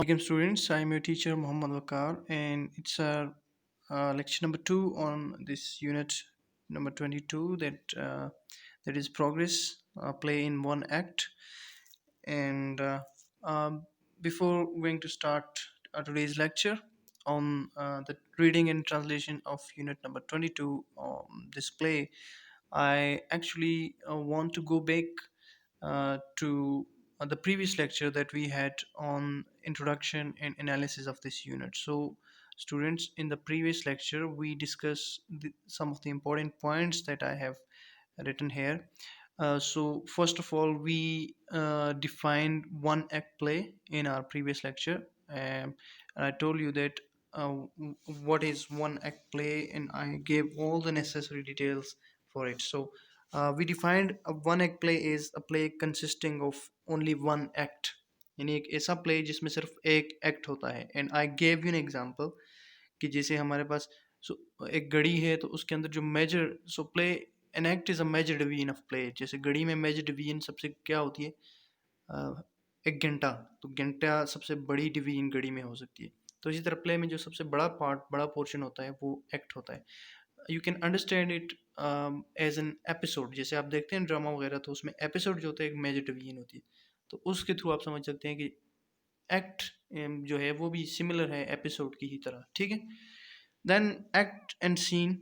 Assalamualaikum students. I'm your teacher Muhammad Wakar, and it's our lecture number 2 on this unit number 22 that is progress play in one act. And before going to start today's lecture on the reading and translation of unit number 22, this play, I actually want to go back to the previous lecture that we had on introduction and analysis of this unit. So, students, in the previous lecture, we discussed some of the important points that I have written here. So, first of all, we defined one act play in our previous lecture, and I told you that what is one act play, and I gave all the necessary details for it. So, we defined a one act play is a play consisting of only one act, यानी एक ऐसा play जिसमें सिर्फ एक act होता है. And I gave you an example कि जैसे हमारे पास एक घड़ी है तो उसके अंदर जो major play an act is a major division of play. जैसे घड़ी में मेजर डिवीजन सबसे क्या होती है, एक घंटा. तो घंटा सबसे बड़ी डिवीजन घड़ी में हो सकती है. तो इसी तरह प्ले में जो सबसे बड़ा पार्ट, बड़ा पोर्शन होता है वो एक्ट होता है. You can understand it as an episode. जैसे आप देखते हैं ड्रामा वगैरह, तो उसमें एपिसोड जो होता है एक मेजर डिवीजन होती है. तो उसके थ्रू आप समझ सकते हैं कि एक्ट जो है वो भी सिमिलर है एपिसोड की ही तरह. ठीक है. Then act and scene.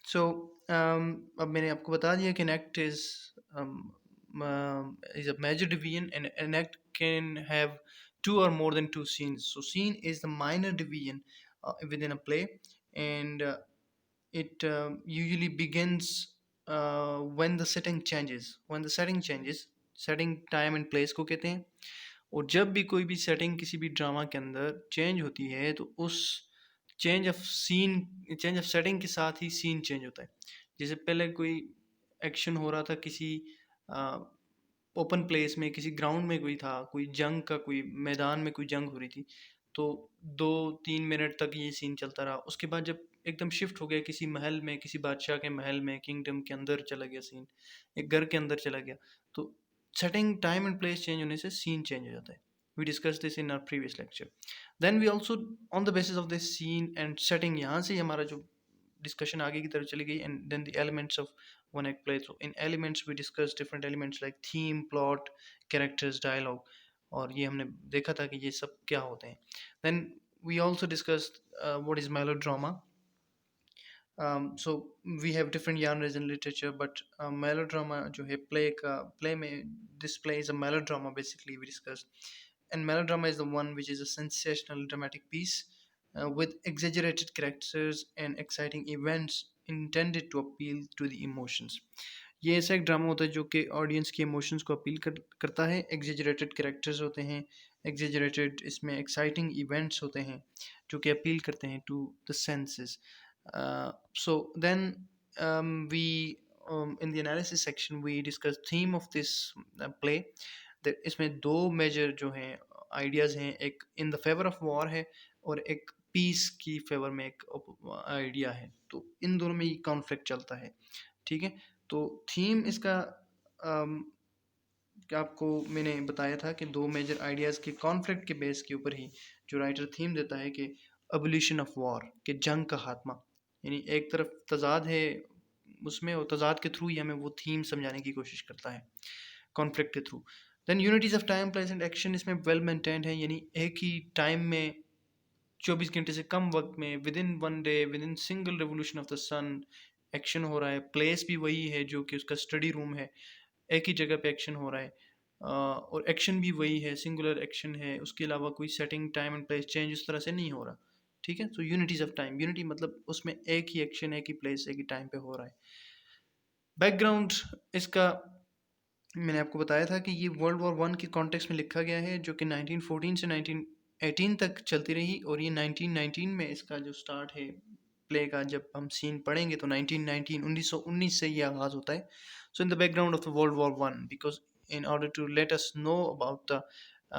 So अब मैंने आपको बता दिया कि an act is a major division, and an act can have two or more than two scenes. So scene is the minor division within a play, and it usually begins when the setting changes. When the setting changes, setting time and place को कहते हैं. और जब भी कोई भी setting किसी भी ड्रामा के अंदर चेंज होती है तो उस चेंज ऑफ सेटिंग के साथ ही सीन चेंज होता है. जैसे पहले कोई एक्शन हो रहा था किसी ओपन प्लेस में, किसी ग्राउंड में कोई था, कोई जंग का, कोई मैदान में कोई जंग हो रही थी, तो 2-3 मिनट तक ये सीन चलता रहा. उसके बाद जब एकदम शिफ्ट हो गया किसी महल में, किसी बादशाह के महल में, किंगडम के अंदर चला गया सीन, एक घर के अंदर चला गया, तो setting time and place change होने से सीन चेंज हो जाता है. We discuss this in our previous lecture. Then we also on the basis of this scene and setting, यहाँ से हमारा जो discussion आगे की तरफ चली गई. and then the elements of one act play. So in elements we discussed different elements like theme, plot, characters, dialogue. और ये हमने देखा था कि ये सब क्या होते हैं. then we also discussed what is melodrama. So we have different genres in literature, but melodrama जो है play में, this play is a melodrama basically, we discussed. And melodrama is the one which is a sensational dramatic piece with exaggerated characters and exciting events intended to appeal to the emotions. ये ऐसा एक drama होता है जो कि audience की emotions को appeal करता है. एग्जेजरेटेड कैरेक्टर्स होते हैं, एग्जेजरेटेड इसमें एक्साइटिंग इवेंट्स होते हैं जो कि अपील करते हैं to the senses. So then in the analysis section we discuss theme of this play. इसमें दो मेजर जो हैं आइडियाज़ हैं, एक in the favour of war है और एक पीस की फेवर में एक आइडिया है. तो इन दोनों में ये कॉन्फ्लिक्ट चलता है. ठीक है. तो थीम इसका कि आपको मैंने बताया था कि दो मेजर आइडियाज़ के कॉन्फ्लिक्ट के बेस के ऊपर ही जो राइटर थीम देता है कि एबोलिशन ऑफ वॉर, कि जंग का खात्मा. यानी एक तरफ तजाद है उसमें, और तजाद के थ्रू ही हमें वो थीम समझाने की कोशिश करता है कॉन्फ्लिक्ट के through. Then unities of time, place and action इसमें वेल मेंटेन्ड है. यानी एक ही टाइम में 24 घंटे से कम वक्त में, within one day, within single revolution of the sun action हो रहा है. प्लेस भी वही है जो कि उसका स्टडी रूम है, एक ही जगह पे एक्शन हो रहा है. और एक्शन भी वही है, सिंगुलर एक्शन है. उसके अलावा कोई setting time and place change उस तरह से नहीं हो रहा. ठीक है. तो यूनिटीज़ ऑफ टाइम, यूनिटी मतलब उसमें एक ही एक्शन, एक ही प्लेस, एक ही टाइम पे हो रहा है. बैकग्राउंड इसका मैंने आपको बताया था कि ये वर्ल्ड वॉर 1 के कॉन्टेक्स्ट में लिखा गया है, जो कि 1914 से 1918 तक चलती रही. और ये 1919 में इसका जो स्टार्ट है प्ले का, जब हम सीन पढ़ेंगे तो 1919 से ये आगाज़ होता है. So in the background of the world war 1, because in order to let us know about the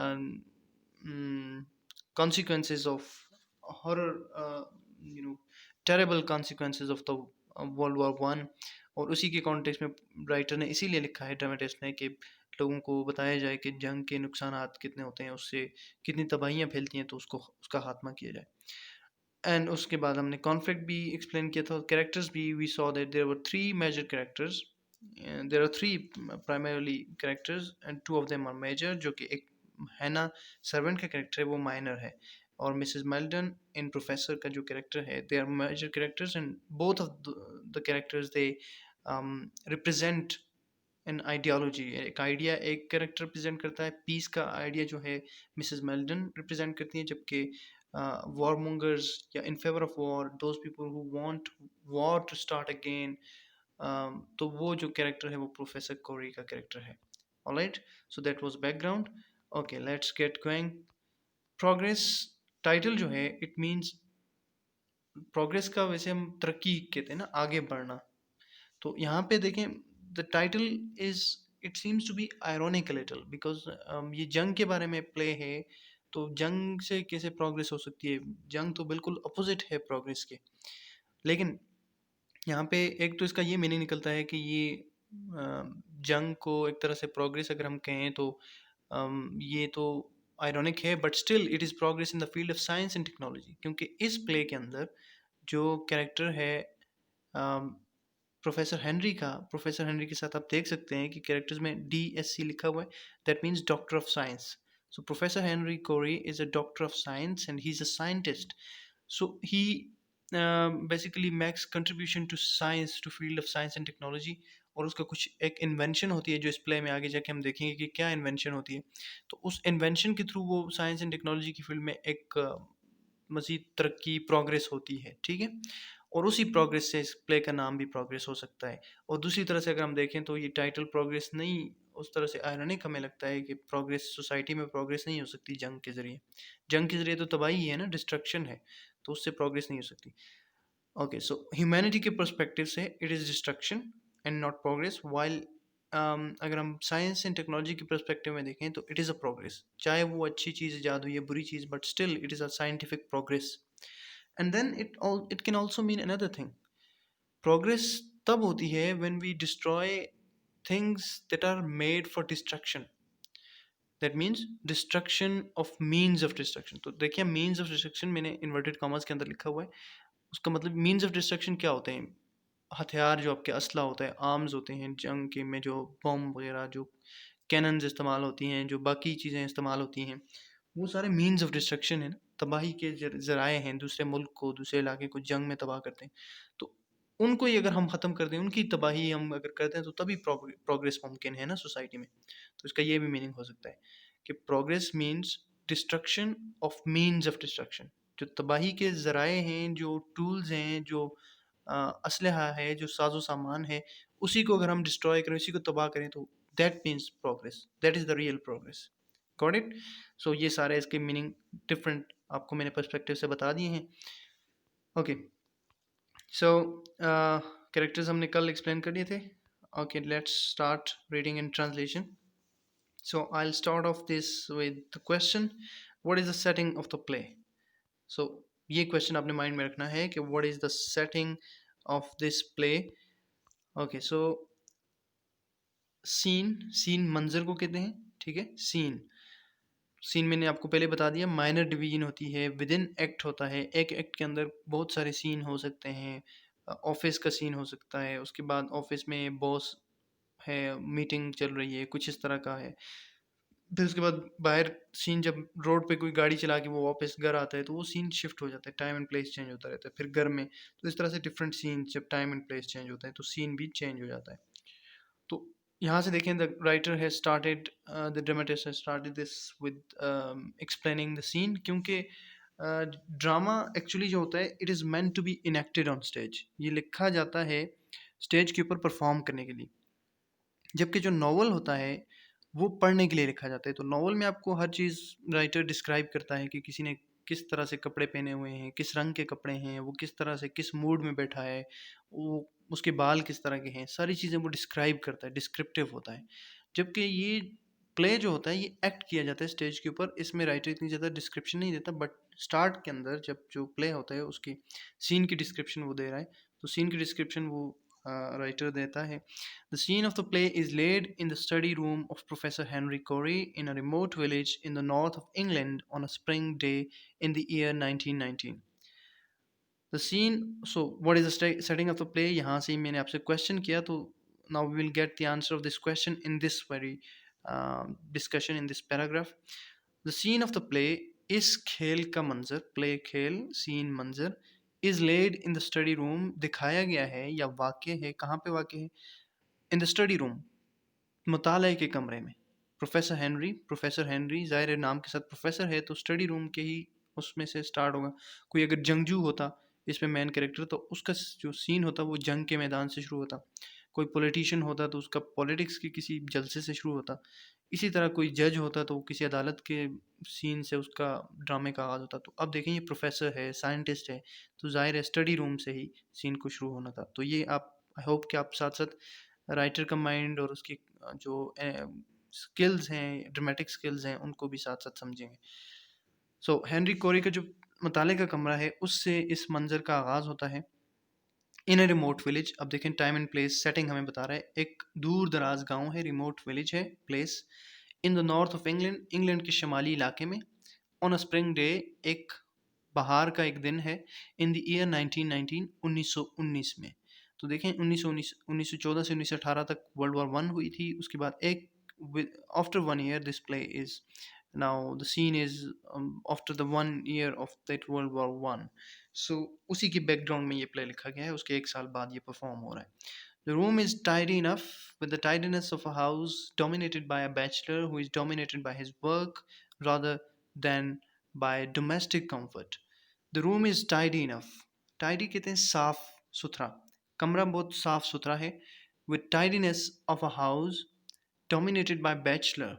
um, consequences of horror, terrible consequences of the World War 1. और उसी के कॉन्टेक्स्ट में राइटर ने इसीलिए लिखा है, ड्रामेटिस्ट ने, कि लोगों को बताया जाए कि जंग के नुकसानात कितने होते हैं, उससे कितनी तबाहियाँ फैलती हैं, तो उसको उसका खात्मा किया जाए। एंड उसके बाद हमने कॉन्फ्लिक्ट भी एक्सप्लेन किया था, कैरेक्टर्स भी we saw that there were three major characters, there are three primarily characters and two of them are major, जो कि एक हैना सर्वेंट का कैरेक्टर है वो माइनर है, और मिसेस मेल्टन इन प्रोफेसर का जो कैरेक्टर है they are major characters, and both of the characters they represent an ideology, एक आइडिया एक कैरेक्टर रिप्रेजेंट करता है, पीस का आइडिया जो है मिसेस मेल्टन रिप्रेजेंट करती हैं, जबकि वॉरमोंगर्स या in favour of war, those people who want war to start again, तो वो जो कैरेक्टर है वो प्रोफेसर कोरी का कैरेक्टर है। Alright, so that was background. Okay, let's get going. Progress title जो है इट मींस, प्रोग्रेस का वैसे हम तरक्की कहते हैं ना, आगे बढ़ना। तो यहाँ पे देखें, the title is, it seems to be ironic little, because ये जंग के बारे में प्ले है, तो जंग से कैसे प्रोग्रेस हो सकती है? जंग तो बिल्कुल अपोजिट है प्रोग्रेस के। लेकिन यहाँ पे एक तो इसका ये मीनिंग निकलता है कि ये जंग को एक तरह से प्रोग्रेस अगर हम कहें तो ये तो आयरॉनिक है, but still it is progress in the field of science and technology, क्योंकि इस प्ले के अंदर जो कैरेक्टर है प्रोफेसर हेनरी के साथ आप देख सकते हैं कि कैरेक्टर्स में DSC लिखा हुआ है, that means doctor of science. So professor Henry Corey is a doctor of science and he is a scientist. So he basically makes contribution to science, to field of science and technology, और उसका कुछ एक invention होती है जो इस play में आगे जाके हम देखेंगे कि क्या इन्वेंशन होती है। तो उस इन्वेंशन के थ्रू वो साइंस एंड टेक्नोलॉजी की फील्ड में एक मज़ीद तरक्की प्रोग्रेस होती है, ठीक है। और उसी प्रोग्रेस से इस प्ले का नाम भी प्रोग्रेस हो सकता है। और दूसरी तरह से अगर हम देखें तो ये टाइटल प्रोग्रेस नहीं, उस तरह से आयरनिक हमें लगता है कि प्रोग्रेस, सोसाइटी में प्रोग्रेस नहीं हो सकती जंग के ज़रिए। जंग के ज़रिए तो तबाही है ना, डिस्ट्रक्शन है, तो उससे प्रोग्रेस नहीं हो सकती। ओके, सो ह्यूमैनिटी के पर्सपेक्टिव से it is destruction and not progress, while अगर हम साइंस एंड टेक्नोलॉजी के पर्सपेक्टिव में देखें तो इट इज़ अ प्रोग्रेस, चाहे वो अच्छी चीज़ ईजाद हुई है, बुरी चीज़, but still it is a scientific progress. And then it can also mean another thing. Progress तब होती है when we destroy things that are made for destruction, that means destruction of means of destruction। तो देखिए means of destruction मैंने inverted commas के अंदर लिखा हुआ है, उसका मतलब means of destruction क्या होते हैं? हथियार जो आपके असला होता है, आर्म्स होते हैं जंग के में, जो बम वगैरह, जो कैनन्स इस्तेमाल होती हैं, जो बाकी चीज़ें इस्तेमाल होती हैं, वो सारे मीन्स ऑफ डिस्ट्रक्शन है ना, तबाही के ज़राए हैं, दूसरे मुल्क को, दूसरे इलाके को जंग में तबाह करते हैं। तो उनको ही अगर हम ख़त्म कर दें, उनकी तबाही हम अगर करते हैं, तो तभी प्रोग्रेस मुमकिन है ना सोसाइटी में। तो इसका ये भी मीनिंग हो सकता है कि progress means destruction of means of destruction, जो तबाही के ज़राए हैं, जो टूल्स हैं, जो असलहा है, जो साजो सामान है, उसी को अगर हम डिस्ट्रॉय करें, उसी को तबाह करें, तो that means progress, that is the real progress. Got it? So ये सारे इसके मीनिंग डिफरेंट आपको मैंने पर्सपेक्टिव से बता दिए हैं। ओके, सो कैरेक्टर्स हमने कल एक्सप्लेन कर दिए थे। Okay, let's start reading in translation. So I will start off this with the question, what is the setting of the play? So ये क्वेश्चन आपने माइंड में रखना है कि what is the setting of this play. Okay, so scene मंजर को कहते हैं, ठीक है। सीन मैंने आपको पहले बता दिया, माइनर डिवीजन होती है, विद इन एक्ट होता है, एक एक्ट के अंदर बहुत सारे सीन हो सकते हैं। ऑफिस का सीन हो सकता है, उसके बाद ऑफिस में बॉस है, मीटिंग चल रही है, कुछ इस तरह का है। फिर उसके बाद बाहर सीन, जब रोड पे कोई गाड़ी चला के वो वापस घर आता है, तो वो सीन शिफ्ट हो जाता है, टाइम एंड प्लेस चेंज होता रहता है। फिर घर में, तो इस तरह से डिफरेंट सीन, जब टाइम एंड प्लेस चेंज होता है तो सीन भी चेंज हो जाता है। तो यहाँ से देखें, the writer has started, the dramatist has started this with explaining the scene, क्योंकि ड्रामा एक्चुअली जो होता है, it is meant to be enacted on stage, ये लिखा जाता है स्टेज के ऊपर परफॉर्म करने के लिए। जबकि जो नॉवल होता है वो पढ़ने के लिए लिखा जाता है। तो नॉवल में आपको हर चीज़ राइटर डिस्क्राइब करता है कि किसी ने किस तरह से कपड़े पहने हुए हैं, किस रंग के कपड़े हैं, वो किस तरह से किस मूड में बैठा है, वो उसके बाल किस तरह के हैं, सारी चीज़ें वो डिस्क्राइब करता है, डिस्क्रिप्टिव होता है। जबकि ये प्ले जो होता है ये एक्ट किया जाता है स्टेज के ऊपर, इसमें राइटर इतनी ज़्यादा डिस्क्रिप्शन नहीं देता, बट स्टार्ट के अंदर जब जो प्ले होता है उसकी सीन की डिस्क्रिप्शन वो दे रहा है, तो सीन की डिस्क्रिप्शन वो राइटर देता है, the scene of the play is laid in the study room of professor Henry Corey in a remote village in the north of England on a spring day in the year 1919. The scene, so what is the setting of the play, यहाँ से ही मैंने आपसे question किया, तो now we will get the answer of this question in this very discussion in this paragraph. The scene of the play, इस खेल का मंजर, प्ले खेल, सीन मंजर, is laid in the study room, दिखाया गया है या वाक़ है, कहाँ पे वाक़ है, इन द स्टडी रूम, मुताले के कमरे में. प्रोफेसर हेनरी ज़ाहिर है नाम के साथ प्रोफेसर है, तो स्टडी रूम के ही उसमें से स्टार्ट होगा. कोई अगर जंगजू होता इसमें मेन कैरेक्टर, तो उसका जो सीन होता वो जंग के मैदान से शुरू होता. कोई पॉलिटिशियन होता तो उसका पॉलिटिक्स के किसी जलसे से शुरू होता. इसी तरह कोई जज होता तो किसी अदालत के सीन से उसका ड्रामे का आगाज़ होता. तो अब देखें ये प्रोफेसर है, साइंटिस्ट है, तो ज़ाहिर है स्टडी रूम से ही सीन को शुरू होना था. तो ये आप, आई होप कि आप साथ साथ राइटर का माइंड और उसकी जो स्किल्स हैं, ड्रामेटिक स्किल्स हैं, उनको भी साथ साथ समझेंगे. सो हेनरी कोरी का जो मुताले का कमरा है, उससे इस मंजर का आगाज़ होता है. इन ए रिमोट विलेज, अब देखें टाइम एंड प्लेस सेटिंग हमें बता रहा है, एक दूर दराज गांव है, रिमोट विलेज है, place in the north of England, England के शुमाली इलाके में, ऑन अ स्प्रिंग डे, एक बहार का एक दिन है, इन द ईयर 1919, 1919 में. तो देखें 1919, 1914 से 1918 तक वर्ल्ड वॉर वन हुई थी. उसके बाद एक after 1 year this play is, now the scene is after the 1 year of that World War One. So उसी की बैकग्राउंड में ये प्ले लिखा गया है, उसके एक साल बाद ये परफॉर्म हो रहा है. The room is tidy enough, with the tidiness of a house dominated by a bachelor who is dominated by his work rather than by domestic comfort. The room is tidy enough. Tidy कहते हैं साफ सुथरा, कमरा बहुत साफ सुथरा है. With tidiness of a house dominated by bachelor,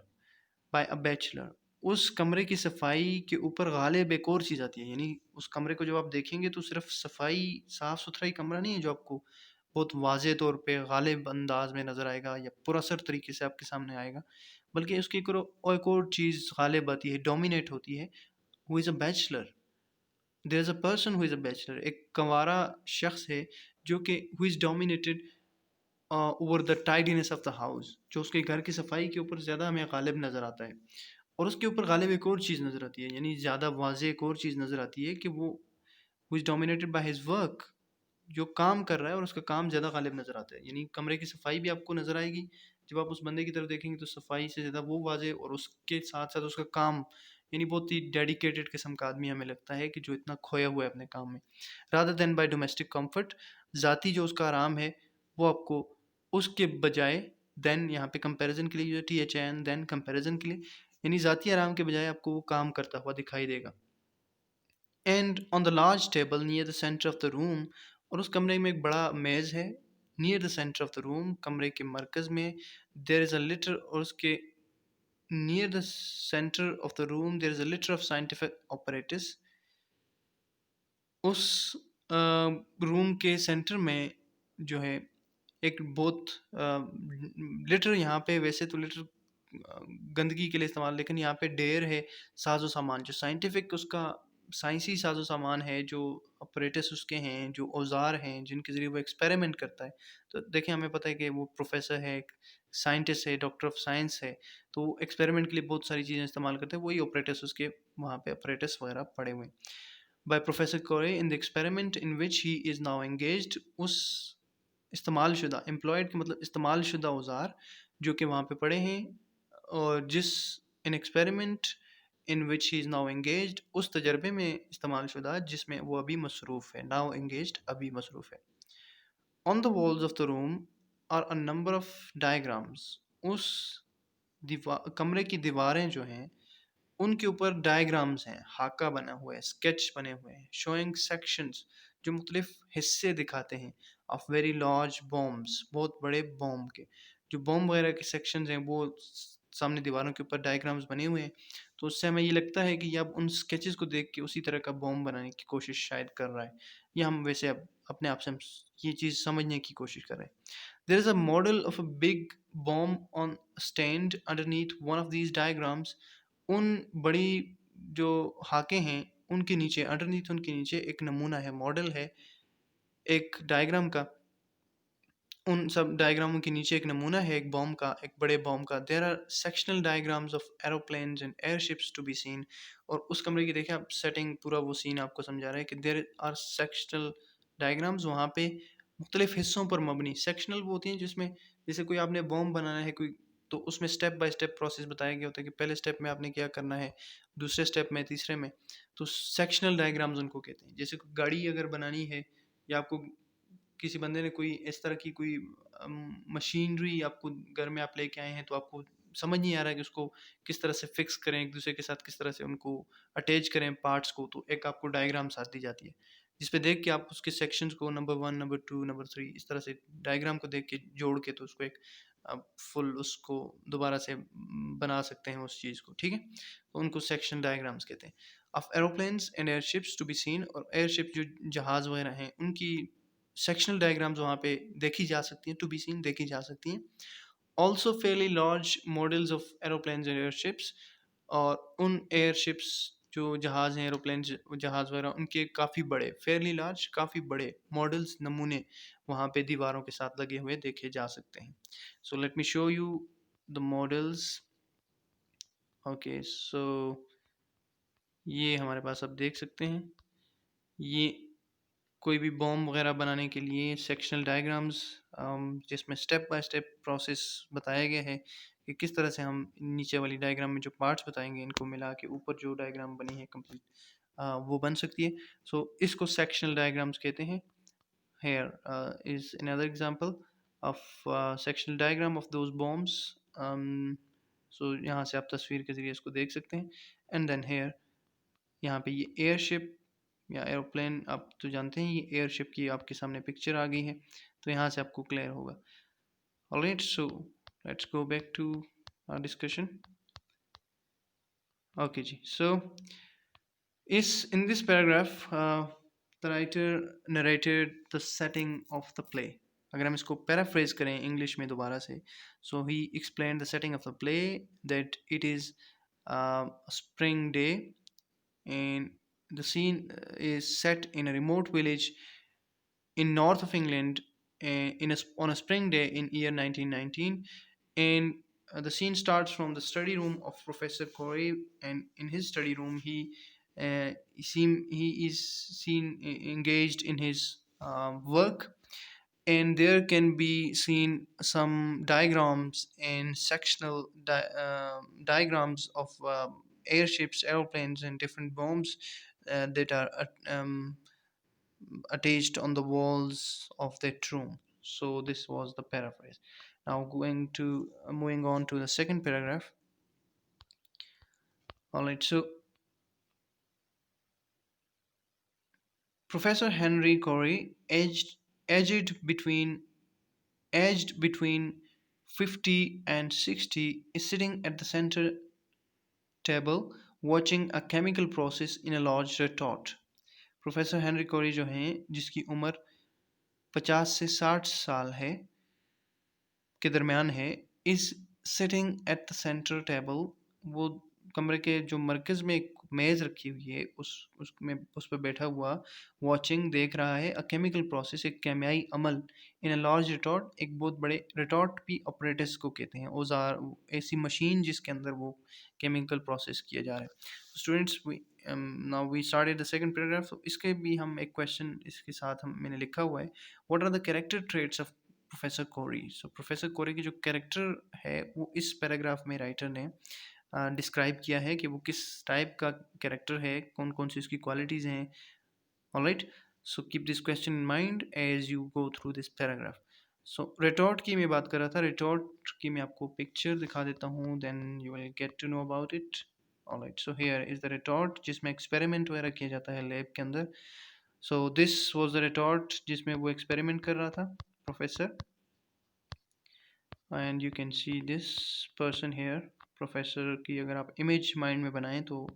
उस कमरे की सफाई के ऊपर गालिब एक और चीज़ आती है. यानी उस कमरे को जब आप देखेंगे तो सिर्फ सफाई, साफ सुथरा ही कमरा नहीं है जो आपको बहुत वाज़े तौर पे गालिब अंदाज में नज़र आएगा या पुरअसर तरीके से आपके सामने आएगा, बल्कि उसकी एक और चीज़ गालिब आती है, डोमिनेट होती है. Who is a bachelor, there is a person who is a bachelor, एक कंवारा शख्स है जो कि who is dominated over the tidiness of the house, जो उसके घर की सफाई के ऊपर ज़्यादा हमें गालिब नज़र आता है. और उसके ऊपर गालिब एक और चीज़ नज़र आती है, यानी ज़्यादा वाज़ेह एक और चीज़ नज़र आती है कि वो who is dominated by his work, जो काम कर रहा है और उसका काम ज़्यादा गालिब नज़र आता है. यानी कमरे की सफाई भी आपको नज़र आएगी, जब आप उस बंदे की तरफ देखेंगे तो सफाई से ज़्यादा वो वाज़ेह, और उसके साथ साथ उसका काम, यानी बहुत ही डेडिकेटेड किस्म का आदमी हमें लगता है कि जो इतना खोया हुआ है अपने काम में. Rather than bye domestic comfort, ज़ाती जो उसका आराम है वो आपको उसके बजाय, देन यहाँ पे कंपैरिजन के लिए THN, देन कंपैरिजन के लिए, यानी ज़ाती आराम के बजाय आपको वो काम करता हुआ दिखाई देगा. And on the large table near the centre of the room, और उस कमरे में एक बड़ा मेज़ है, near the centre of the room, कमरे के मरकज़ में, देयर इज़ अ लिटर, और उसके near the centre of the room there is a litter of scientific apparatus. उस रूम के सेंटर में जो है एक बहुत लिटर, यहाँ पे वैसे तो लिटर गंदगी के लिए इस्तेमाल, लेकिन यहाँ पे ढेर है साजो सामान, जो साइंटिफिक उसका साइंसी साजो सामान है, जो ऑपरेटस उसके हैं, जो औजार हैं जिनके ज़रिए वो एक्सपेरिमेंट करता है. तो देखें हमें पता है कि वो प्रोफेसर है, साइंटिस्ट है, डॉक्टर ऑफ साइंस है, तो वो एक्सपेरिमेंट के लिए बहुत सारी चीज़ें इस्तेमाल करते हैं. वही ऑपरेटस उसके वहाँ पे ऑपरेटस वगैरह पड़े हुए हैं. बाय प्रोफेसर कोरे in the experiment in which he is now engaged, उस इस्तेमाल शुदा, एम्प्लॉयड का मतलब इस्तेमाल शुदा औजार जो कि वहाँ पे पड़े हैं, और जिस in experiment in which he is now engaged, उस तजर्बे में इस्तेमाल शुदा जिसमें वो अभी मसरूफ़ है. नाउ एंगेज्ड अभी मसरूफ़ है. On the walls of the room are a number of diagrams, उस कमरे की दीवारें जो हैं उनके ऊपर डायग्राम्स हैं, हाका बना हुआ है, स्केच बने हुए हैं, शोइंग सेक्शंस, जो मुख्तलिफ हिस्से दिखाते हैं, ऑफ वेरी लार्ज बॉम्ब्स, बहुत बड़े बॉम्ब के, जो बॉम्ब वगैरह के सेक्शंस हैं वो सामने दीवारों के ऊपर डायग्राम्स बने हुए हैं. तो उससे हमें ये लगता है कि ये अब उन स्केचेस को देख के उसी तरह का बॉम्ब बनाने की कोशिश शायद कर रहा है, या हम वैसे अब अपने आप से हम ये चीज़ समझने की कोशिश कर रहे हैं. There is a model of a big bomb on stand underneath one of these diagrams, उन बड़ी जो हाके हैं उनके नीचे, अंडरनीथ उनके नीचे एक नमूना है, मॉडल है एक डायग्राम का, उन सब डायग्रामों के नीचे एक नमूना है एक बॉम्ब का, एक बड़े बॉम्ब का। There are sectional diagrams of aeroplanes and airships to be seen. और उस कमरे की देखिए आप सेटिंग, पूरा वो सीन आपको समझा रहा है कि देयर आर सेक्शनल डायग्राम्स, वहाँ पे मुख्तलिफ हिस्सों पर मबनी। सेक्शनल वो होती हैं जिसमें जैसे कोई आपने बॉम्ब बनाना है कोई, तो उसमें स्टेप बाय स्टेप प्रोसेस बताया गया होता है कि पहले स्टेप में आपने क्या करना है, दूसरे स्टेप में, तीसरे में। तो सेक्शनल डायग्राम्स उनको कहते हैं। जैसे कोई गाड़ी अगर बनानी है, या आपको किसी बंदे ने कोई इस तरह की कोई मशीनरी आपको घर में आप लेके आए हैं, तो आपको समझ नहीं आ रहा है कि उसको किस तरह से फिक्स करें, एक दूसरे के साथ किस तरह से उनको अटैच करें पार्ट्स को, तो एक आपको डायग्राम साथ दी जाती है, जिस पे देख के आप उसके सेक्शंस को नंबर 1, नंबर 2, नंबर 3 इस तरह से डायग्राम को देख के जोड़ के, तो उसको एक फुल उसको दोबारा से बना सकते हैं उस चीज़ को, ठीक है। तो उनको सेक्शन डायग्राम्स कहते हैं। Of aeroplanes and airships to be seen, और एयरशिप जो जहाज़ वगैरह हैं उनकी सेक्शनल डायग्राम्स वहाँ पे देखी जा सकती हैं, टू बी सीन देखी जा सकती हैं। Also fairly large models of aeroplanes and airships, और उन एयरशिप्स जो जहाज़ हैं, एरोप्लेन जहाज़ वगैरह, उनके काफ़ी बड़े, फेयरली लार्ज काफ़ी बड़े मॉडल्स, नमूने वहाँ पे दीवारों के साथ लगे हुए देखे जा सकते हैं। So let me show you the models. Okay, so ये हमारे पास आप देख सकते हैं, ये कोई भी बॉम्ब वगैरह बनाने के लिए सेक्शनल डायग्राम्स, जिसमें स्टेप बाय स्टेप प्रोसेस बताया गया है कि किस तरह से हम नीचे वाली डायग्राम में जो पार्ट्स बताएंगे इनको मिला के ऊपर जो डायग्राम बनी है कंप्लीट, वो बन सकती है। सो इसको सेक्शनल डायग्राम्स कहते हैं। Here is another example of sectional diagram of those bombs. So यहाँ से आप तस्वीर के ज़रिए इसको देख सकते हैं। एंड देन हेयर, यहाँ पे ये एयरशिप या एरोप्लेन, आप तो जानते हैं ये एयरशिप की आपके सामने पिक्चर आ गई है, तो यहाँ से आपको क्लियर होगा। Alright, so let's go back to our discussion. Okay ji, so in this paragraph the writer narrated the setting of the play. अगर हम इसको पैराफ्रेज करें इंग्लिश में दोबारा से, so he explained the setting of the play that it is a spring day, and the scene is set in a remote village in north of England, on a spring day in year 1919. And the scene starts from the study room of Professor Corey, and in his study room he is seen engaged in his work, and there can be seen some diagrams and sectional diagrams of airships, aeroplanes, and different bombs that are attached on the walls of that room. So this was the paraphrase. Now going to moving on to the second paragraph. All right, so Professor Henry Corey, aged between 50 and 60, is sitting at the center table watching a chemical process in a large retort. Professor Henry Corey जो हैं, जिसकी उम्र 50 से 60 साल है के दरमियान है, इस sitting at the centre table, वो कमरे के जो मरकज़ में एक मेज़ रखी हुई है, उसमें उस पर बैठा हुआ वॉचिंग देख रहा है अ केमिकल प्रोसेस, एक केमियाई अमल, इन अ लार्ज रिटॉर्ट, एक बहुत बड़े रिटॉर्ट भी ऑपरेटर्स को कहते हैं, औजार, ऐसी मशीन जिसके अंदर वो केमिकल प्रोसेस किया जा रहा है। Students, now we started the second paragraph. तो इसके भी हम एक क्वेश्चन इसके साथ हम मैंने लिखा हुआ है, what are the character traits of professor Corey. So professor Corey की जो कैरेक्टर है वो इस पैराग्राफ में राइटर ने डिस्क्राइब किया है कि वो किस टाइप का कैरेक्टर है, कौन कौन सी उसकी क्वालिटीज़ हैं। Alright, so keep this question in mind as you go through this paragraph. So retort की मैं बात कर रहा था, रिटॉर्ट की मैं आपको पिक्चर दिखा देता हूँ, then you will get to know about it. Alright, so here is the retort जिसमें एक्सपेरिमेंट वगैरह किया जाता है लैब के अंदर। So this was the retort जिसमें वो एक्सपेरिमेंट कर रहा था professor, and you can see this person here. Professor की अगर आप इमेज माइंड में बनाएं तो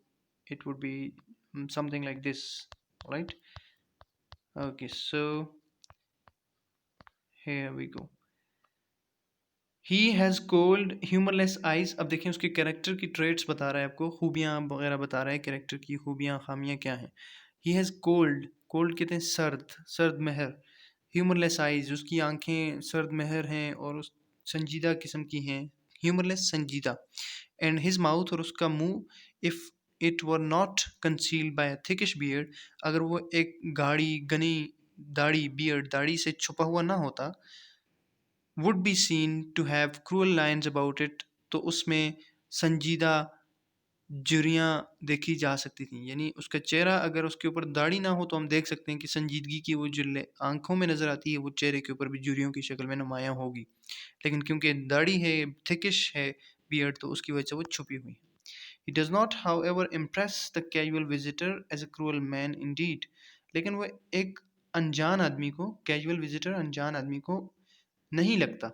it would be something like this, right? Okay, so here we go. He has cold humorless eyes. अब देखें उसके कैरेक्टर की ट्रेट्स बता रहा है आपको, खूबियाँ वगैरह बता रहा है कैरेक्टर की खूबियाँ खामियाँ क्या हैं। He has cold, cold कहते हैं सर्द, सर्द महर, ह्यूमरलेस आइज, उसकी आंखें सर्द महर हैं और उस संजीदा किस्म की हैं, ह्यूमरलेस संजीदा। एंड हिज माउथ, और उसका मुंह, if it were not concealed by a thickish beard, अगर वो एक गाढ़ी घनी दाढ़ी, बियर्ड दाढ़ी से छुपा हुआ ना होता, would be seen to have cruel lines about it, तो उसमें संजीदा झुर्रियाँ देखी जा सकती थी। यानी उसका चेहरा अगर उसके ऊपर दाढ़ी ना हो तो हम देख सकते हैं कि संजीदगी की वो जो आंखों में नज़र आती है वो चेहरे के ऊपर भी झुर्रियों की शक्ल में नुमायाँ होगी। लेकिन क्योंकि दाढ़ी है, थिकिश है बियर्ड, तो उसकी वजह से वो छुपी हुई है। He does not, however, impress the casual visitor as a cruel man indeed. लेकिन वो एक अनजान आदमी को, कैजुअल विजिटर अनजान आदमी को नहीं लगता,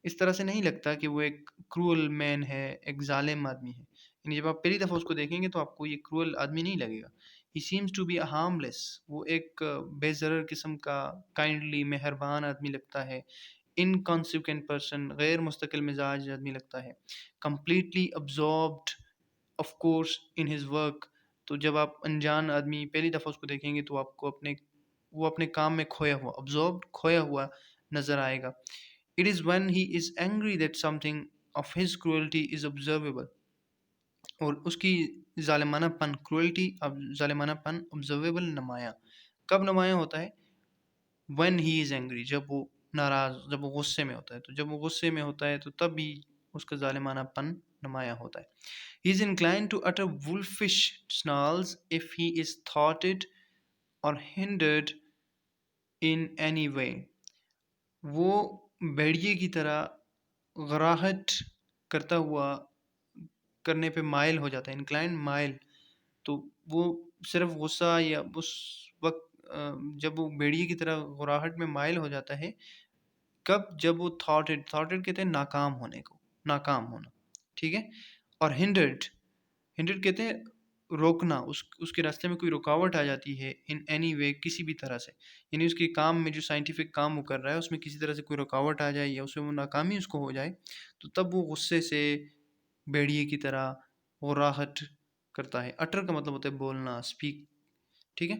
इस तरह से नहीं लगता कि वो एक क्रूअल मैन है, एक जालिम आदमी है। यानी जब आप पहली दफ़ा उसको देखेंगे तो आपको ये क्रूअल आदमी नहीं लगेगा। He seems to be a harmless, वो एक बेज़रर किस्म का काइंडली मेहरबान आदमी लगता है। इनकॉन्सिक्वेंट पर्सन, गैर मुस्तकिल मिजाज आदमी लगता है। Completely absorbed of course in his work, तो जब आप अनजान आदमी पहली दफ़ा उसको देखेंगे तो आपको अपने काम में खोया हुआ, अब्जॉर्ब खोया हुआ नज़र आएगा। It is when he is angry that something of his cruelty is observable, और उसकी जालिमानापन, क्रूअल्टी, अब जालिमानापन ऑब्जर्वेबल, नुमाया कब नुमाया होता है? व्हेन ही इज़ एंग्री, जब वो नाराज़, जब वो गुस्से में होता है। तो जब वो गुस्से में होता है तो तब भी उसका जालिमानापन नुमाया होता है। He is inclined to utter wolfish snarls if he is thwarted or hindered in any way. वो भेड़िए की तरह गराहट करता हुआ करने पे माइल हो जाता है, इंक्लाइंड माइल। तो वो सिर्फ गुस्सा या उस वक्त जब वो भेड़िए की तरह गुराहट में माइल हो जाता है, कब? जब वो थॉटेड, थॉटेड कहते हैं नाकाम होने को, नाकाम होना, ठीक है। और हिंडर्ड, हिंडर्ड कहते हैं रोकना, उसके रास्ते में कोई रुकावट आ जाती है, इन एनी वे, किसी भी तरह से। यानी उसके काम में जो साइंटिफिक काम वो कर रहा है उसमें किसी तरह से कोई रुकावट आ जाए या उसमें वो नाकामी उसको हो जाए, तो तब वो गुस्से से भेड़िए की तरह वो राहत करता है। अटर का मतलब होता है बोलना, स्पीक, ठीक है।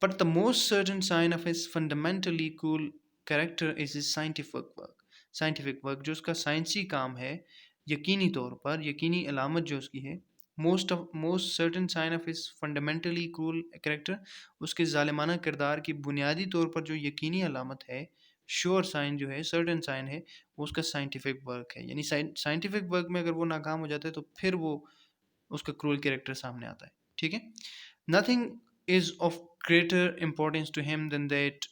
But the most certain sign of his fundamentally cool character is his scientific work, scientific work जो उसका साइंसी काम है, यकीनी तौर पर यकीनी अलामत जो उसकी है, most certain sign of his fundamentally cruel character, उसके जालिमाना किरदार की बुनियादी तौर पर जो यकीनी अलामत है, श्योर साइन जो है, सर्टन साइन है, वो उसका साइंटिफिक वर्क है। यानी साइंटिफिक वर्क में अगर वो नाकाम हो जाता है तो फिर वो उसका क्रूल कैरेक्टर सामने आता है, ठीक है। Nothing is of greater importance to him than that,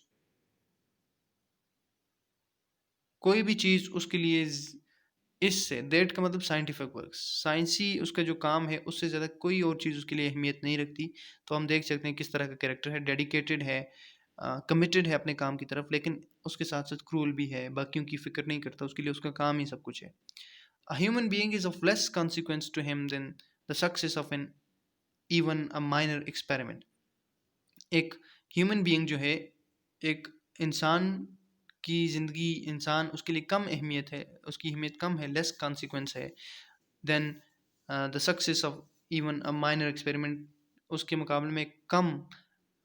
कोई भी चीज़ उसके लिए इससे, दैट का मतलब साइंटिफिक वर्क, साइंसी उसका जो काम है उससे ज़्यादा कोई और चीज़ उसके लिए अहमियत नहीं रखती। तो हम देख सकते हैं किस तरह का कैरेक्टर है, डेडिकेटेड है, कमिटेड है अपने काम की तरफ, लेकिन उसके साथ साथ क्रूल भी है, बाकियों की फिक्र नहीं करता, उसके लिए उसका काम ही सब कुछ है। A human being is of less consequence to him than the success of an even a minor experiment. एक ह्यूमन बीइंग जो है, एक इंसान की ज़िंदगी, इंसान उसके लिए कम अहमियत है, उसकी अहमियत कम है, लेस कॉन्सिक्वेंस है than the success of even a minor experiment, उसके मुकाबले में कम,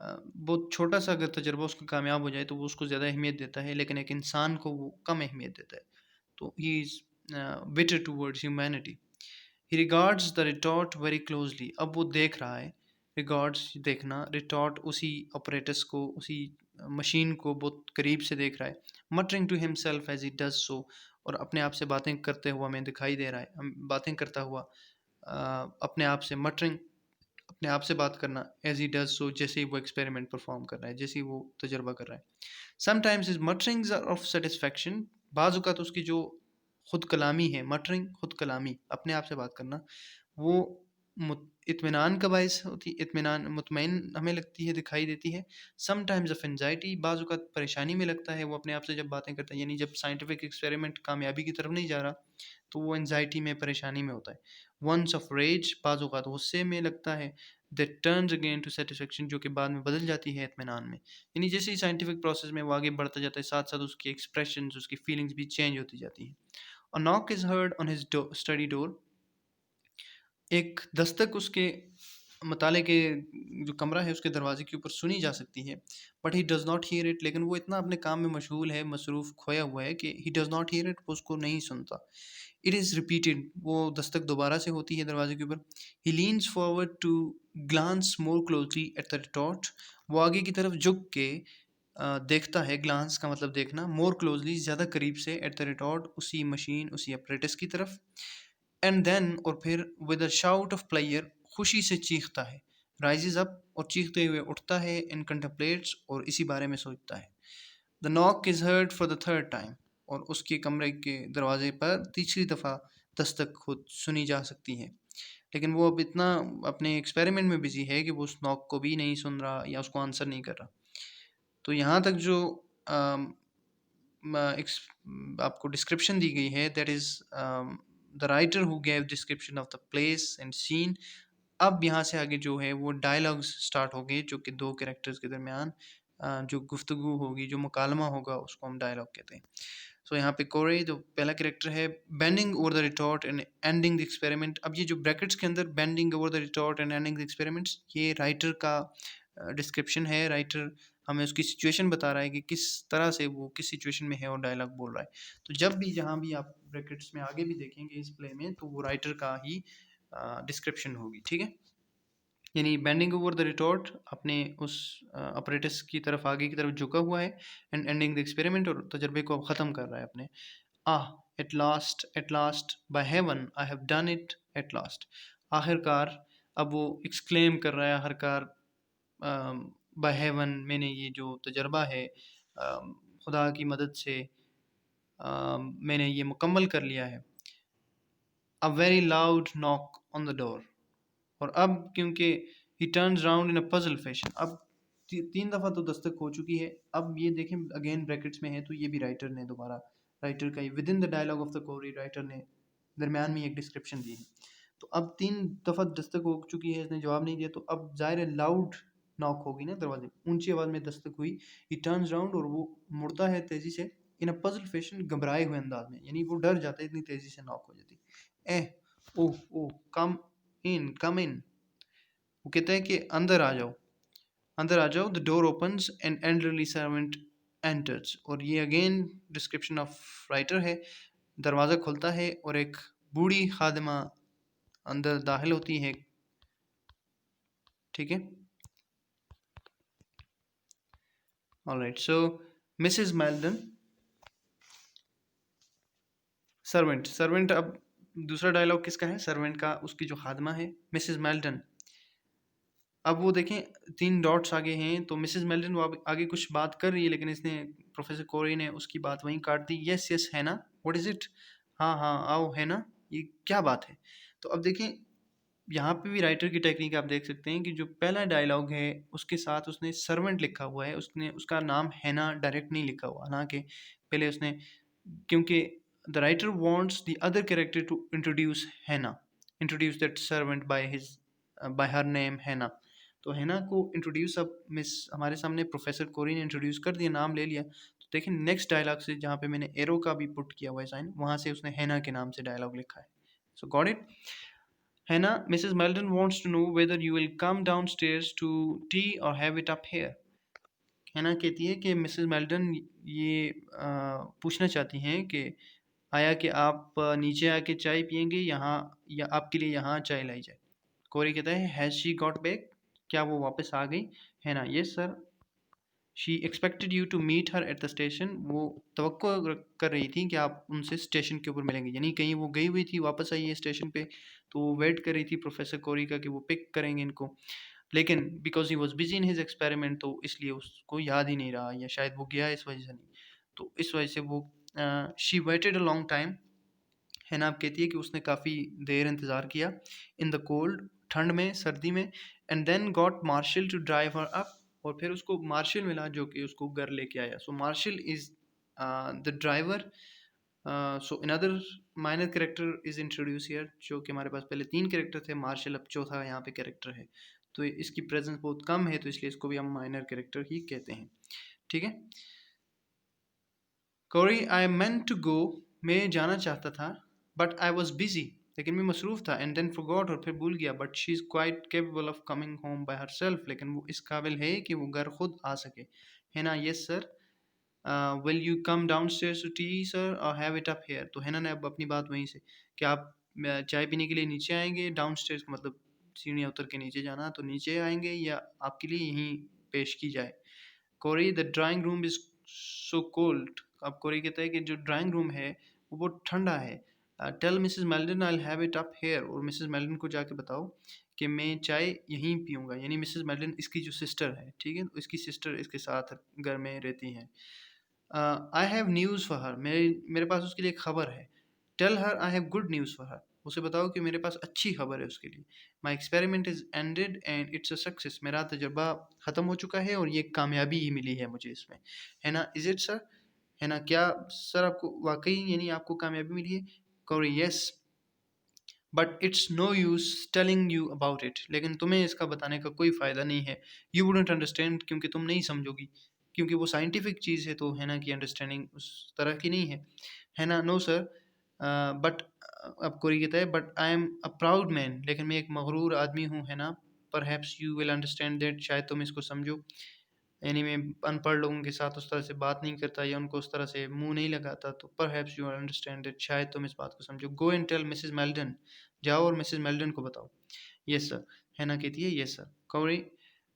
बहुत छोटा सा अगर तजर्बा उसका कामयाब हो जाए तो वो उसको ज़्यादा अहमियत देता है, लेकिन एक इंसान को वो कम अहमियत देता है। तो he is bitter towards humanity. He regards the retort very closely, अब वो देख रहा है, रिगार्ड्स देखना, रिटॉर्ट उसी ऑपरेटस को, उसी मशीन को बहुत करीब से देख रहा है। Muttering to himself as he does so, और अपने आप से बातें करते हुआ हमें दिखाई दे रहा है, बातें करता हुआ अपने आप से, मटरिंग अपने आप से बात करना, एज ही डज सो, जैसे ही वो एक्सपेरिमेंट परफॉर्म कर रहा है, जैसे ही वो तजर्बा कर रहा है। Sometimes his mutterings are of satisfaction, बाज़ उसकी जो खुद कलामी है, मटरिंग खुद कलामी, अपने आप से बात करना, वो इत्मीनान का बायस होती, इत्मीनान, मुतमईन हमें लगती है, दिखाई देती है। समटाइम्स ऑफ एंजाइटी, बाज़ परेशानी में लगता है वो अपने आप से जब बातें करता है, यानी जब साइंटिफिक एक्सपेरिमेंट कामयाबी की तरफ नहीं जा रहा तो वो एंजाइटी में, परेशानी में होता है। वंस ऑफ रेज, बाज़ गुस्से में लगता है, that turns again to satisfaction, जो कि बाद में बदल जाती है इत्मीनान में। यानी जैसे ही साइंटिफिक प्रोसेस में वो आगे बढ़ता जाता है, साथ साथ उसकी एक्सप्रेशंस, उसकी फीलिंग्स भी चेंज होती जाती हैं। अ knock is heard on his study door, एक दस्तक उसके मताले के जो कमरा है उसके दरवाजे के ऊपर सुनी जा सकती है, but he does not here it. लेकिन वो इतना अपने काम में मशगूल है, मसरूफ़ खोया हुआ है कि he does not here it, वो उसको नहीं सुनता। इट इज़ रिपीटेड, वो दस्तक दोबारा से होती है दरवाजे के ऊपर। He leans forward to glance more closely at the retort, वो आगे की तरफ झुक के देखता है, ग्लांस का मतलब देखना, मोर क्लोजली ज़्यादा करीब से, एट द रिटॉर्ट उसी मशीन उसी अपरेटस की तरफ। एंड देन और फिर with a shout of player खुशी से चीखता है, राइजेज अप और चीखते हुए उठता है, इन कंटेम्पलेट्स और इसी बारे में सोचता है। The knock is heard for the third time, और उसके कमरे के दरवाजे पर तीसरी दफ़ा दस्तक खुद सुनी जा सकती है। लेकिन वो अब इतना अपने एक्सपेरिमेंट में बिजी है कि वो उस नॉक को भी नहीं सुन रहा या उसको आंसर नहीं कर रहा। तो यहाँ तक जो आपको डिस्क्रिप्शन दी गई है, that is the writer who gave description of the place and scene. अब यहाँ से आगे जो है वो डायलॉग्स स्टार्ट हो गए, जो कि दो कैरेक्टर्स के दरमियान जो गुफ्तगू होगी, जो मुकालमा होगा, उसको हम डायलॉग कहते हैं। सो यहाँ पे कोरे जो पहला कैरेक्टर है, bending over the retort and ending the experiment. अब ये जो ब्रैकेट्स के अंदर bending over the retort and ending the experiments, ये राइटर का डिस्क्रिप्शन है। राइटर हमें उसकी सिचुएशन बता रहा है कि किस तरह से वो किस सिचुएशन में है और डायलॉग बोल रहा है। तो जब भी जहाँ भी आप ब्रैकेट्स में आगे भी देखेंगे इस प्ले में, तो वो राइटर का ही डिस्क्रिप्शन होगी, ठीक है। यानी बेंडिंग ओवर द रिटॉर्ट अपने उस अपरेटस की तरफ आगे की तरफ झुका हुआ है, एंड एंडिंग द एक्सपेरिमेंट और तजर्बे को अब ख़त्म कर रहा है अपने। Ah at last by heaven I have done it at last, आखिरकार। अब वो एक्सक्लेम कर रहा है आखिरकार, बाय हेवन मैंने ये जो तजर्बा है खुदा की मदद से मैंने ये मुकम्मल कर लिया है। A very loud knock on the door, और अब क्योंकि ही turns round in a puzzle fashion, अब तीन दफ़ा तो दस्तक हो चुकी है। अब ये देखें अगेन ब्रैकेट्स में है, तो ये भी राइटर ने दोबारा, राइटर का ही within the dialogue of the Corey, writer ने दरमियान में एक डिस्क्रिप्शन दी है। तो अब तीन दफ़ा दस्तक हो चुकी है, इसने जवाब नहीं दिया, तो अब ज़ाहिर है लाउड नॉक होगी ना, दरवाजे ऊंची आवाज़ में दस्तक हुई। ही टर्न्स राउंड, और वो मुड़ता है तेज़ी से, इन अ पजल फैशन, घबराए हुए अंदाज में, यानी वो डर जाता है, इतनी तेज़ी से नॉक हो जाती। ए ओह ओह कम इन, वो कहते हैं कि अंदर आ जाओ। The door opens and elderly servant enters, और ये अगेन डिस्क्रिप्शन ऑफ राइटर है। दरवाज़ा खुलता है और एक बूढ़ी खादिमा अंदर दाखिल होती है, ठीक है। ऑलराइट, सो मिसेस मेल्डन, सर्वेंट सर्वेंट, अब दूसरा डायलॉग किसका है, सर्वेंट का, उसकी जो खादिमा है मिसेस मेल्डन। अब वो देखें तीन डॉट्स आगे हैं, तो मिसेस मेल्टन वो आगे कुछ बात कर रही है, लेकिन इसने प्रोफेसर कोरी ने उसकी बात वहीं काट दी। यस यस है ना, व्हाट इज़ इट, हाँ हाँ आओ है ना, ये क्या बात है। तो अब देखें यहाँ पे भी राइटर की टेक्निक आप देख सकते हैं कि जो पहला डायलॉग है उसके साथ उसने सर्वेंट लिखा हुआ है, उसने उसका नाम हैना डायरेक्ट नहीं लिखा हुआ, हालांकि पहले उसने, क्योंकि the writer wants the other character to introduce Hannah, introduce that servant by his by her name Hannah. तो हैना को इंट्रोड्यूस अब मिस हमारे सामने प्रोफेसर कोरी ने इंट्रोड्यूस कर दिया, नाम ले लिया। तो देखिए नेक्स्ट डायलॉग से, जहाँ पे मैंने एरो का भी पुट किया हुआ है साइन, वहाँ से उसने हैना के नाम से डायलॉग लिखा है। So got it. Hannah, Mrs Melton wants to know whether you will come downstairs to tea or have it up here. Hannah कहती है कि मिसेस मेल्टन ये पूछना चाहती हैं कि आया कि आप नीचे आके चाय पियेंगे यहाँ, या आपके लिए यहाँ चाय लाई जाए। कोरी कहता है हैज़ शी गॉट बैक, क्या वो वापस आ गई। है ना, yes sir, she expected you to meet her at the station, वो तवक्को कर रही थी कि आप उनसे स्टेशन के ऊपर मिलेंगे, यानी कहीं वो गई हुई थी, वापस आई है स्टेशन पे, तो वो वेट कर रही थी प्रोफेसर कोरी का कि वो पिक करेंगे इनको। लेकिन because he was busy in his experiment, तो इसलिए उसको याद ही नहीं रहा, या शायद वो गया इस वजह से नहीं, तो इस वजह से वो she weighted a long time. है ना, आप कहती है कि उसने काफ़ी देर इंतज़ार किया, इन द कोल्ड, ठंड में, सर्दी में, and then got Marshall to drive her up, और फिर उसको मार्शल मिला जो कि उसको घर लेके आया। So Marshall is the driver. So another minor character is introduce here, जो कि हमारे पास पहले तीन कैरेक्टर थे, मार्शल अब चौथा यहाँ पे कैरेक्टर है। तो इसकी प्रेजेंस बहुत कम है, तो इसलिए इसको भी हम माइनर कैरेक्टर ही कहते हैं, ठीक है। कोरी, आई मेंट टू गो, मैं जाना चाहता था, बट आई वॉज बिजी, लेकिन मैं मसरूफ़ था, एंड देन फॉरगॉट, और फिर भूल गया, but she is quite capable of coming home by herself, लेकिन वो इस काबिल है कि वो घर खुद आ सके, है ना? Yes sir. Will you come downstairs to tea sir और हैव इट अप हियर? तो हैना ने अब अपनी बात वहीं से कि आप चाय पीने के लिए नीचे आएँगे, डाउनस्टेयर्स का मतलब सीढ़ियाँ उतर के नीचे जाना, तो नीचे आएँगे या आपके लिए यहीं पेश की जाए? Corey, the drawing room is so cold. अब कोरी कहता है कि जो ड्राइंग रूम है वो बहुत ठंडा है। Tell Mrs Meldon I will have it up here, और मिसेस मेल्डन को जाके बताओ कि मैं चाय यहीं पीऊँगा। यानी मिसेस मेल्डन इसकी जो सिस्टर है, ठीक है? इसकी सिस्टर इसके साथ घर में रहती हैं। I have news for her, मेरे मेरे पास उसके लिए खबर है। Tell her I have good news for her, उसे बताओ कि मेरे पास अच्छी खबर है उसके लिए। My experiment is ended and it's a success, मेरा तजर्बा ख़त्म हो चुका है और ये कामयाबी ही मिली है मुझे इसमें, है ना? Is it sir? है ना? क्या सर आपको वाक़ई यानी आपको कामयाबी मिली है? कहो yes, but it's no use telling you about it, लेकिन तुम्हें इसका बताने का कोई फ़ायदा नहीं है। यू वुडंट अंडरस्टैंड, क्योंकि तुम नहीं समझोगी, क्योंकि वो साइंटिफिक चीज़ है, तो है ना कि अंडरस्टैंडिंग उस तरह की नहीं है ना? नो सर, बट अब कोरी कहता है but I am a proud man, लेकिन मैं एक मगरूर आदमी हूँ, है ना? Perhaps you will understand that, शायद तुम इसको समझो। यानी मैं अनपढ़ लोगों के साथ उस तरह से बात नहीं करता या उनको उस तरह से मुँह नहीं लगाता, तो परहैप्स यू अंडरस्टैंड दैट, शायद तुम इस बात को समझो। Go and tell Mrs Meldon, जाओ और मिसेस मेल्डन को बताओ। यस सर, हैना कहती है yes sir. Corey,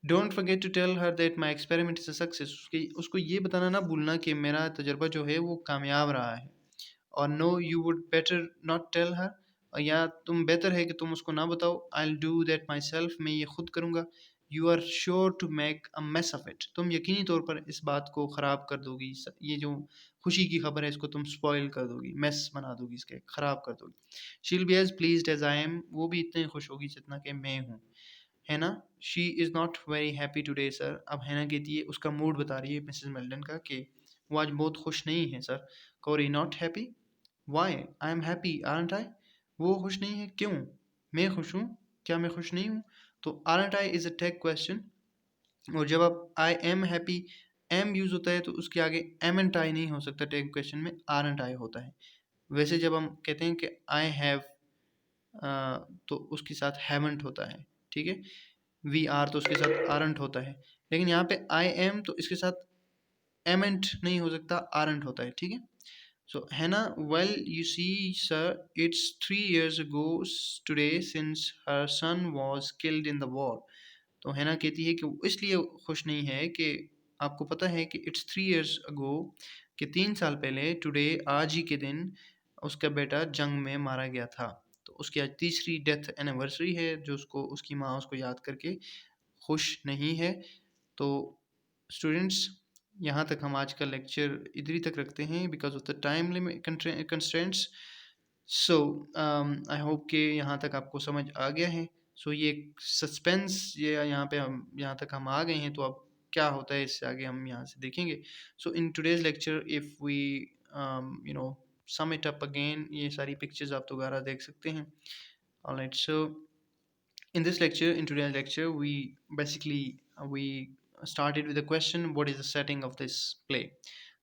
don't forget to tell her that my experiment is a success, उसकी उसको ये बताना ना भूलना कि मेरा तजुर्बा जो है वो कामयाब रहा है। और no you would better not tell her, या तुम बेहतर है कि तुम उसको ना बताओ। I will do that myself, मैं ये खुद करूँगा। You are sure to make a mess of it, तुम यकीनी तौर पर इस बात को ख़राब कर दोगी, ये जो खुशी की खबर है इसको तुम स्पॉइल कर दोगी, मेस बना दोगी, इसके ख़राब कर दोगी। She will be as pleased as I am, वो भी इतनी खुश होगी जितना कि मैं हूँ, है ना? She is not very happy today sir, अब हैना कहती है उसका मूड बता रही है मिसेस मेल्डन का कि वो आज बहुत खुश नहीं है sir. Corey, not happy? Why? I am happy aren't I? वो खुश नहीं है, क्यों? मैं खुश हूँ, क्या मैं खुश नहीं हूँ? तो aren't I is a tag question, और जब आप I am happy, am use होता है तो उसके आगे एमेंट आई नहीं हो सकता, टैग क्वेश्चन में आरंट आई होता है। वैसे जब हम कहते हैं कि आई हैव, तो उसके साथ हैवंट होता है, ठीक है? वी आर तो उसके साथ आरंट होता है, लेकिन यहाँ पे आई एम तो इसके साथ एमेंट नहीं हो सकता, आरंट होता है, ठीक है? So Hannah, well, you see, sir, it's 3 years ago today since her son was killed in the war. तो हैना कहती है कि वो इसलिए खुश नहीं है कि आपको पता है कि इट्स 3 years ago, कि 3 साल पहले, टुडे आज ही के दिन, उसका बेटा जंग में मारा गया था। तो उसकी आज तीसरी डेथ एनिवर्सरी है, जो उसको उसकी माँ उसको याद करके खुश नहीं है। तो स्टूडेंट्स, यहाँ तक हम आज का लेक्चर इधर ही तक रखते हैं because of the time limit constraints. So I hope कि यहाँ तक आपको समझ आ गया है। सो ये सस्पेंस, ये यहाँ पे हम यहाँ तक हम आ गए हैं, तो अब क्या होता है इससे आगे हम यहाँ से देखेंगे। So in today's lecture if we you know sum it up again, ये सारी पिक्चर्स आप दोबारा देख सकते हैं। Alright, so in this lecture, in today's lecture, we basically we started with the question, what is the setting of this play?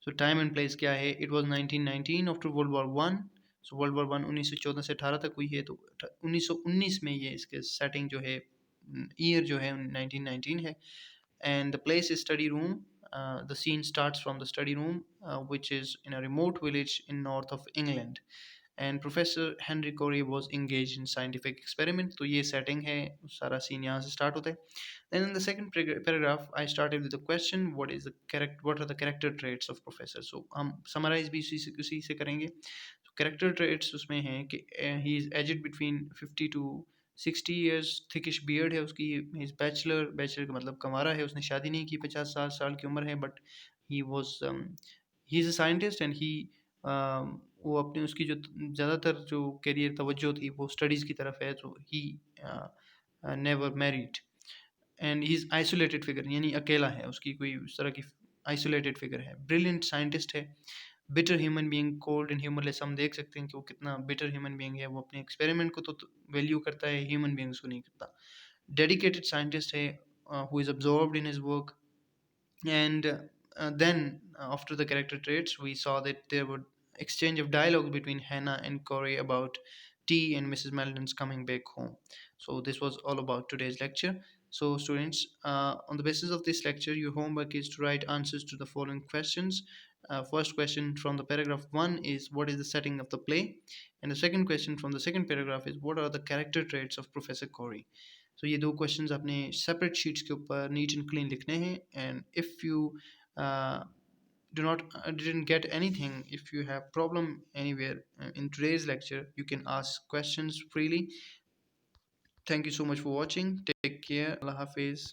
So time and place क्या है? It was 1919 after World War One. So World War One 1914 से 18 तक हुई है, तो 1919 में ये इसके setting जो है, year जो है 1919 है, and the place is study room. The scene starts from the study room, which is in a remote village in north of England. And professor Henry Corey was engage in scientific experiment. तो ये setting है, सारा scene यहाँ से start होता है। Then in the second paragraph I started with the question, what are the character traits of professor. So हम summarise भी उसी से करेंगे। तो कैरेक्टर ट्रेट्स उसमें हैं कि he is aged between 50 to 60 years, thickish beard है उसकी, ही इज़ बैचलर, बैचलर का मतलब कमारा है, उसने शादी नहीं की, 50 साल की उम्र है, but he was he is a scientist and he वो अपनी उसकी जो ज़्यादातर जो करियर तवज्जो थी वो स्टडीज़ की तरफ है, तो he never married and he is isolated figure, यानी अकेला है, उसकी कोई उस तरह की आइसोलेटेड फिगर है। ब्रिलियंट साइंटिस्ट है। Bitter human being, cold and humourless, हम देख सकते हैं कि वो कितना बिटर ह्यूमन बीइंग है, वो अपने एक्सपेरिमेंट को तो वैल्यू करता है, ह्यूमन बीइंग्स को नहीं करता। डेडिकेटेड साइंटिस्ट है, who is absorbed in his work. And then after the character traits, we saw that there were exchange of dialogue between Hannah and Corey about T and Mrs. Melton's coming back home. So this was all about today's lecture. So students, on the basis of this lecture, your homework is to write answers to the following questions. First question from the paragraph 1 is what is the setting of the play, and the second question from the second paragraph is what are the character traits of Professor Corey. So ये दो questions अपने separate sheets के ऊपर neat and clean लिखने हैं. And if you do not didn't get anything, if you have problem anywhere in today's lecture, you can ask questions freely. Thank you so much for watching. Take care. Allah Hafiz.